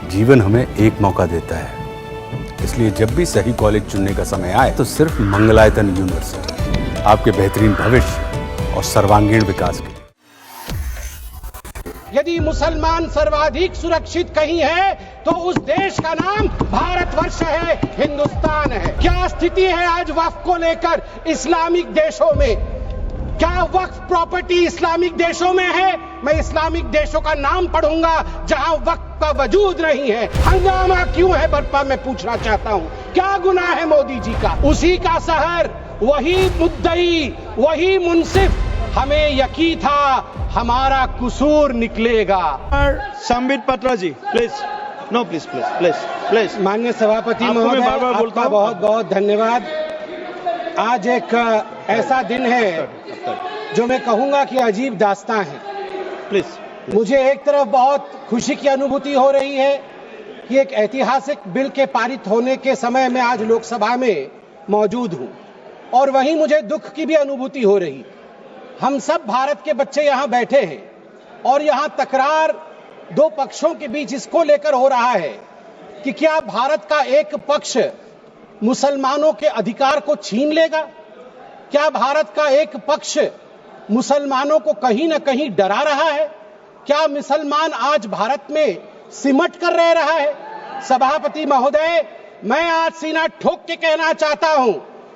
जीवन हमें एक मौका देता है, इसलिए जब भी सही कॉलेज चुनने का समय आए तो सिर्फ मंगलायतन यूनिवर्सिटी आपके बेहतरीन भविष्य और सर्वांगीण विकास के लिए। यदि मुसलमान सर्वाधिक सुरक्षित कहीं है तो उस देश का नाम भारतवर्ष है, हिंदुस्तान है। क्या स्थिति है आज वक्फ को लेकर इस्लामिक देशों में? क्या वक्फ प्रॉपर्टी इस्लामिक देशों में है? मैं इस्लामिक देशों का नाम पढ़ूंगा जहां वक्फ का वजूद नहीं है। हंगामा क्यों है बरपा, मैं पूछना चाहता हूं। क्या गुनाह है मोदी जी का? उसी का शहर, वही मुद्दई, वही मुंसिफ। हमें यकीन था हमारा कसूर निकलेगा। Sambit Patra ji please, no please please please please. माननीय सभापति महोदय, आपका बहुत बहुत धन्यवाद। आज एक ऐसा दिन है जो मैं कहूंगा कि अजीब दास्तां है। प्लीज। मुझे एक तरफ बहुत खुशी की अनुभूति हो रही है कि एक ऐतिहासिक बिल के पारित होने के समय में आज लोकसभा में मौजूद हूं, और वहीं मुझे दुख की भी अनुभूति हो रही। हम सब भारत के बच्चे यहां बैठे हैं और यहां तकरार दो पक्षों के बीच इसको लेकर हो रहा है कि क्या भारत का एक पक्ष मुसलमानों के अधिकार को छीन लेगा? क्या भारत का एक पक्ष मुसलमानों को कहीं ना कहीं डरा रहा है? क्या मुसलमान आज भारत में सिमट कर रह रहा है? सभापति महोदय, मैं आज सीना ठोक के कहना चाहता हूं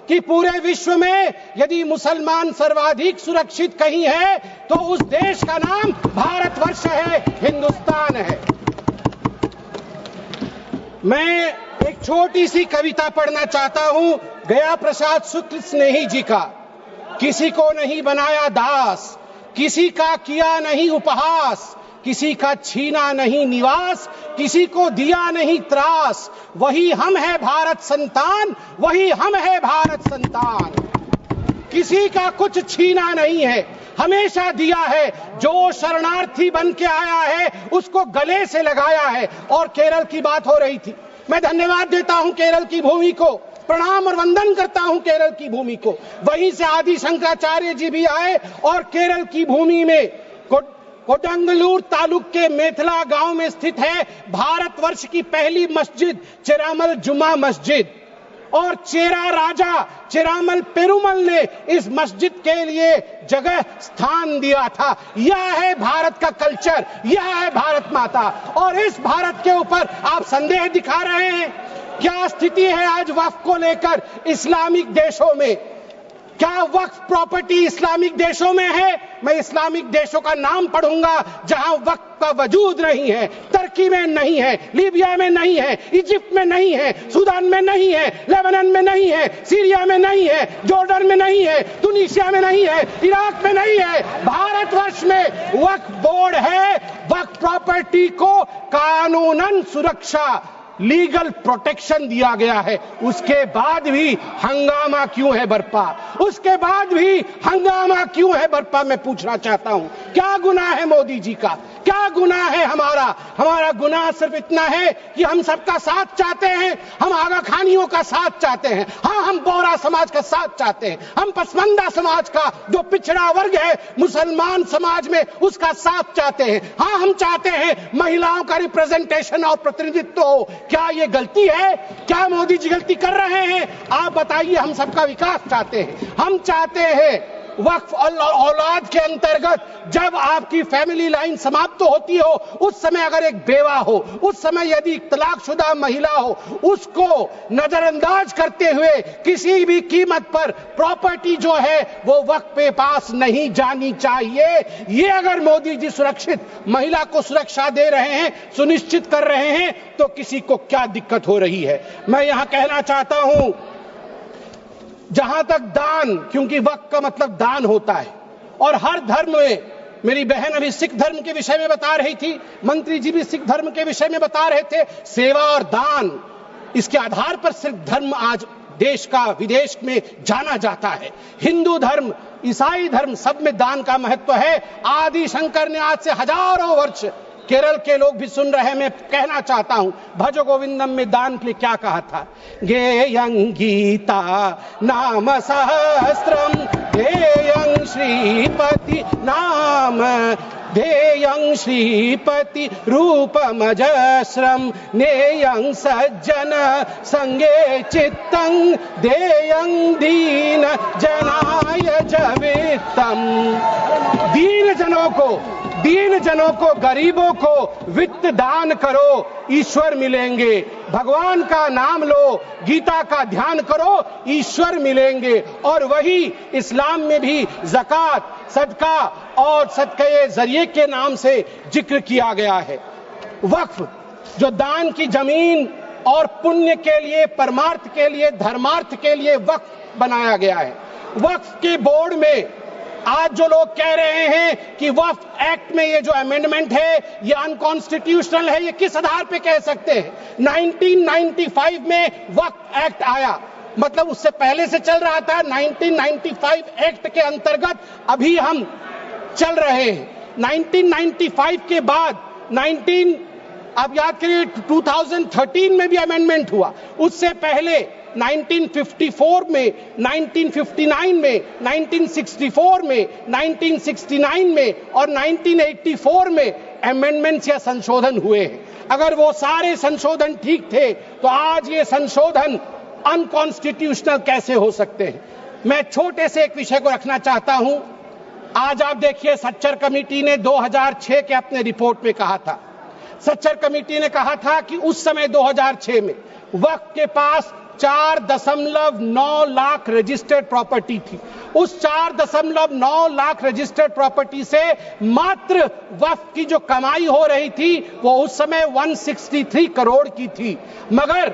कि पूरे विश्व में यदि मुसलमान सर्वाधिक सुरक्षित कहीं है तो उस देश का नाम भारतवर्ष है, हिंदुस्तान है। मैं एक छोटी सी कविता पढ़ना चाहता हूं गया प्रसाद शुक्ल स्नेही जी का। किसी को नहीं बनाया दास, किसी का किया नहीं उपहास, किसी का छीना नहीं निवास, किसी को दिया नहीं त्रास। वही हम है भारत संतान, वही हम है भारत संतान। किसी का कुछ छीना नहीं है, हमेशा दिया है। जो शरणार्थी बन के आया है उसको गले से लगाया है। और केरल की बात हो रही थी, मैं धन्यवाद देता हूं केरल की भूमि को, प्रणाम और वंदन करता हूं केरल की भूमि को। वहीं से आदि शंकराचार्य जी भी आए और केरल की भूमि में कोडंगलूर तालुक के मेथला गांव में स्थित है भारतवर्ष की पहली मस्जिद चेरामल जुमा मस्जिद। और चेरा राजा चेरामल पेरुमल ने इस मस्जिद के लिए जगह स्थान दिया था। यह है भारत का कल्चर, यह है भारत माता। और इस भारत के ऊपर आप संदेह दिखा रहे हैं। क्या स्थिति है आज वक्फ को लेकर इस्लामिक देशों में? क्या वक्फ प्रॉपर्टी इस्लामिक देशों में है? मैं इस्लामिक देशों का नाम पढ़ूंगा जहां वक्फ का वजूद नहीं है। तुर्की में नहीं है, लीबिया में नहीं है, इजिप्ट में नहीं है, सूडान में नहीं है, लेबनान में नहीं है, सीरिया में नहीं है, जॉर्डन में नहीं है, तुनीसिया में नहीं है, इराक में नहीं है। भारतवर्ष में वक्फ बोर्ड है। वक्फ प्रॉपर्टी को कानूनन सुरक्षा, लीगल प्रोटेक्शन दिया गया है। उसके बाद भी हंगामा क्यों है बरपा? उसके बाद भी हंगामा क्यों है बरपा, मैं पूछना चाहता हूं। क्या गुनाह है मोदी जी का? क्या गुनाह है हमारा? हमारा गुनाह सिर्फ इतना है कि हम सबका साथ चाहते हैं। हम आगा खानियों का साथ चाहते हैं। हाँ, हम बोहरा समाज का साथ चाहते हैं। हम पसमानदा समाज का, जो पिछड़ा वर्ग है मुसलमान समाज में, उसका साथ चाहते हैं। हाँ, हम चाहते हैं महिलाओं का रिप्रेजेंटेशन और प्रतिनिधित्व हो। क्या ये गलती है? क्या मोदी जी गलती कर रहे हैं? आप बताइए। हम सबका विकास चाहते हैं। हम चाहते हैं वक्फ औलाद के अंतर्गत जब आपकी फैमिली लाइन समाप्त होती हो, उस समय अगर एक बेवा हो, उस समय यदि तलाकशुदा महिला हो, उसको नजरअंदाज करते हुए किसी भी कीमत पर प्रॉपर्टी जो है वो वक्फ पे पास नहीं जानी चाहिए। ये अगर मोदी जी सुरक्षित महिला को सुरक्षा दे रहे हैं, सुनिश्चित कर रहे हैं, तो किसी को क्या दिक्कत हो रही है? मैं यहां कहना चाहता हूं, जहां तक दान, क्योंकि वक्फ का मतलब दान होता है और हर धर्म में, मेरी बहन अभी सिख धर्म के विषय में बता रही थी, मंत्री जी भी सिख धर्म के विषय में बता रहे थे, सेवा और दान, इसके आधार पर सिर्फ धर्म आज देश का विदेश में जाना जाता है। हिंदू धर्म, ईसाई धर्म, सब में दान का महत्व है। आदि शंकर ने आज से हजारों वर्ष केरल के लोग भी सुन रहे हैं, मैं कहना चाहता हूं, भज गोविंदम में दान के लिए क्या कहा था? गेयं गीता नाम सहस्त्रम ध्येयं श्रीपति नाम ध्येयं श्रीपति रूपमजस्रम नेयं सज्जन संगे चित्तं देयं दीन जनाय जवित्तम। दीन जनों को गरीबों को वित्त दान करो, ईश्वर मिलेंगे। भगवान का नाम लो, गीता का ध्यान करो, ईश्वर मिलेंगे। और वही इस्लाम में भी ज़कात, सदका और सदक़े जरिए के नाम से जिक्र किया गया है। वक्फ जो दान की जमीन और पुण्य के लिए, परमार्थ के लिए, धर्मार्थ के लिए वक्फ बनाया गया है। वक्फ के बोर्ड में आज जो लोग कह रहे हैं कि वक्फ एक्ट में ये जो अमेंडमेंट है ये अनकॉन्स्टिट्यूशनल है, ये किस आधार पे कह सकते हैं? 1995 में वक्फ एक्ट आया, मतलब उससे पहले से चल रहा था। 1995 एक्ट के अंतर्गत अभी हम चल रहे हैं। 1995 के बाद अब याद करिए 2013 में भी अमेंडमेंट हुआ। उससे पहले 1954 में, 1959 में, 1964 में, 1969 में और 1984 में अमेंडमेंट्स या संशोधन हुए हैं। अगर वो सारे संशोधन ठीक थे तो आज ये संशोधन अनकॉन्स्टिट्यूशनल कैसे हो सकते हैं? मैं छोटे से एक विषय को रखना चाहता हूं। आज आप देखिए, सच्चर कमेटी ने 2006 के अपने रिपोर्ट में कहा था, सच्चर कमेटी ने कहा था कि उस समय 2006 में वक्फ के पास 4.9 लाख रजिस्टर्ड प्रॉपर्टी थी। उस 4.9 लाख रजिस्टर्ड प्रॉपर्टी से मात्र वक्फ की जो कमाई हो रही थी वो उस समय 163 करोड़ की थी। मगर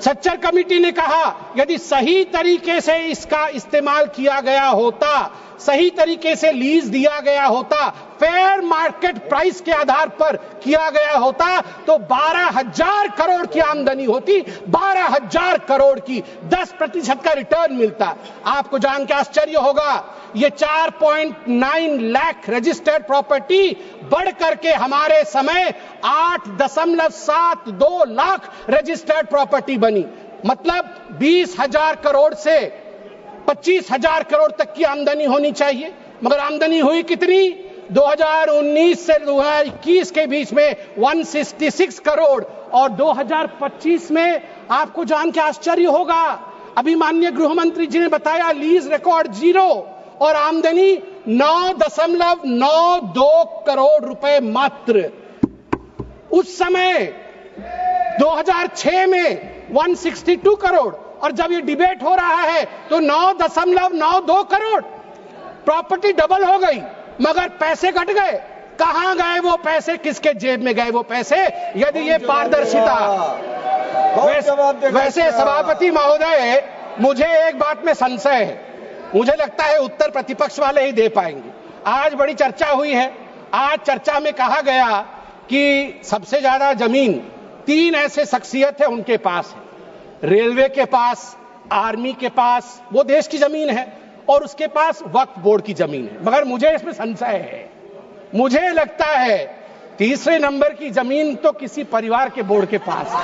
सच्चर कमेटी ने कहा यदि सही तरीके से इसका इस्तेमाल किया गया होता, सही तरीके से लीज दिया गया होता, फेयर मार्केट प्राइस के आधार पर किया गया होता तो 12,000 करोड़ की आमदनी होती, 12,000 करोड़ की, 10% का रिटर्न मिलता। आपको जान के आश्चर्य होगा, ये 4.9 लाख रजिस्टर्ड प्रॉपर्टी बढ़ करके हमारे समय 8.72 लाख रजिस्टर्ड प्रॉपर्टी बनी। मतलब 20,000 करोड़ से 25,000 करोड़ तक की आमदनी होनी चाहिए, मगर आमदनी हुई कितनी? 2019 से 2021 के बीच में 166 करोड़ और 2025 में आपको जान के आश्चर्य होगा, अभी माननीय गृह मंत्री जी ने बताया लीज रिकॉर्ड 0 और आमदनी 9.92 करोड़ रुपए मात्र। उस समय 2006 में 162 करोड़ और जब ये डिबेट हो रहा है तो 9.92 करोड़। प्रॉपर्टी डबल हो गई मगर पैसे घट गए। कहां गए वो पैसे, किसके जेब में गए वो पैसे? यदि ये पारदर्शिता। वैसे सभापति महोदय, मुझे एक बात में संशय है, मुझे लगता है उत्तर प्रतिपक्ष वाले ही दे पाएंगे। आज बड़ी चर्चा हुई है, आज चर्चा में कहा गया कि सबसे ज्यादा जमीन 3 ऐसे शख्सियत है उनके पास है, रेलवे के पास, आर्मी के पास, वो देश की जमीन है, और उसके पास वक्फ बोर्ड की जमीन है। मगर मुझे इसमें संशय है, मुझे लगता है तीसरे नंबर की जमीन तो किसी परिवार के बोर्ड के पास है।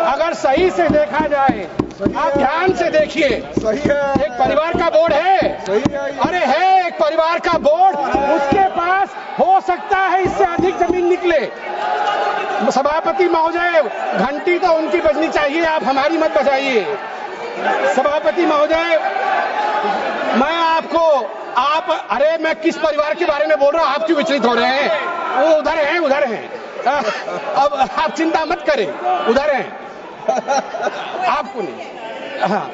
अगर सही से देखा जाए, आप ध्यान से देखिए, एक परिवार का बोर्ड है, अरे है एक परिवार का बोर्ड, उसके पास हो सकता है इससे अधिक जमीन निकले। सभापति महोदय, घंटी तो उनकी बजनी चाहिए, आप हमारी मत बजाइए। सभापति महोदय, मैं आपको अरे मैं किस परिवार के बारे में बोल रहा हूं, आप क्यों विचलित हो रहे हैं? वो उधर हैं, उधर हैं। अब आप चिंता मत करें, उधर हैं, आपको नहीं। हाँ,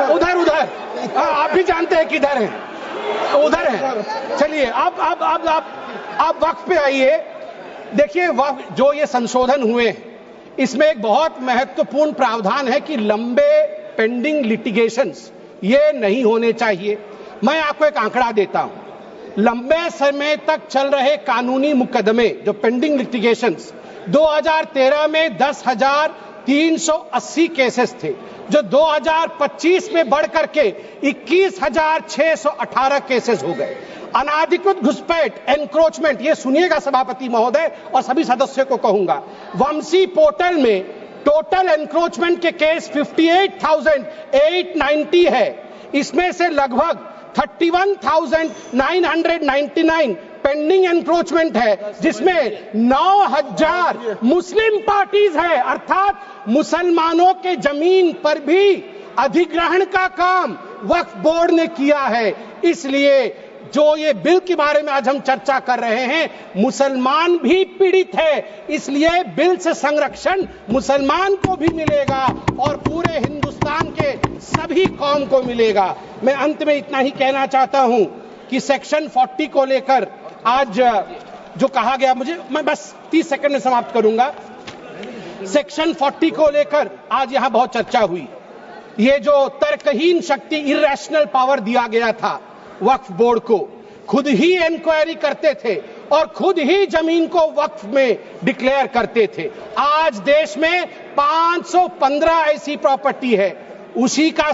उधर आप भी जानते हैं किधर हैं, उधर हैं। चलिए आप वक्फ पे आइए। देखिए, वक्फ जो ये संशोधन हुए हैं, इसमें एक बहुत महत्वपूर्ण प्रावधान है कि लंबे पेंडिंग लिटिगेशंस ये नहीं होने चाहिए। मैं आपको एक आंकड़ा देता हूं, लंबे समय तक चल रहे कानूनी मुकदमे जो पेंडिंग लिटिगेशंस 2013 में 10,380 केसेस थे, जो 2025 में बढ़ करके 21,618 केसेस हो गए। अनाधिकृत घुसपैठ, एनक्रोचमेंट, ये सुनिएगा सभापति महोदय और सभी सदस्यों को कहूंगा, वंशी पोर्टल में टोटल एनक्रोचमेंट के केस 58,890 है। इसमें से लगभग 31,999 पेंडिंग एनक्रोचमेंट है, जिसमें 9,000 मुस्लिम पार्टीज है, अर्थात मुसलमानों के जमीन पर भी अधिग्रहण का काम वक्फ बोर्ड ने किया है। इसलिए जो ये बिल के बारे में आज हम चर्चा कर रहे हैं, मुसलमान भी पीड़ित है, इसलिए बिल से संरक्षण मुसलमान को भी मिलेगा और पूरे हिंदुस्तान के सभी कौम को मिलेगा। मैं अंत में इतना ही कहना चाहता हूं कि सेक्शन 40 को लेकर आज जो कहा गया, मैं बस 30 सेकंड में समाप्त करूंगा। सेक्शन 40 को लेकर आज यहां बहुत चर्चा हुई। ये जो तर्कहीन शक्ति, इरेशनल पावर दिया गया था वक्फ बोर्ड को, खुद ही इंक्वायरी करते थे और खुद ही जमीन को वक्फ में डिक्लेयर करते थे। आज देश में 515 ऐसी प्रॉपर्टी है, उसी का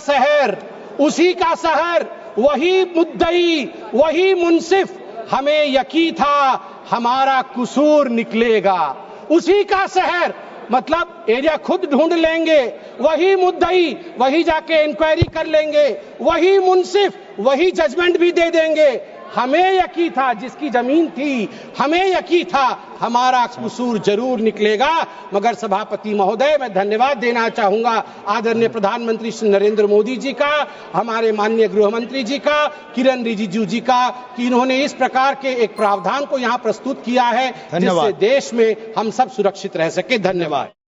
शहर, वही मुद्दई, वही मुंसिफ, हमें यकीन था हमारा कसूर निकलेगा। उसी का शहर मतलब एरिया खुद ढूंढ लेंगे, वही मुद्दई वही जाके इंक्वायरी कर लेंगे, वही मुंसिफ वही जजमेंट भी दे देंगे। हमें यकीन था, जिसकी जमीन थी, हमें यकीन था हमारा कसूर जरूर निकलेगा। मगर सभापति महोदय, मैं धन्यवाद देना चाहूंगा आदरणीय प्रधानमंत्री श्री नरेंद्र मोदी जी का, हमारे माननीय गृह मंत्री जी का, किरण रिजिजू जी का, कि इन्होंने इस प्रकार के एक प्रावधान को यहां प्रस्तुत किया है जिससे देश में हम सब सुरक्षित रह सके। धन्यवाद।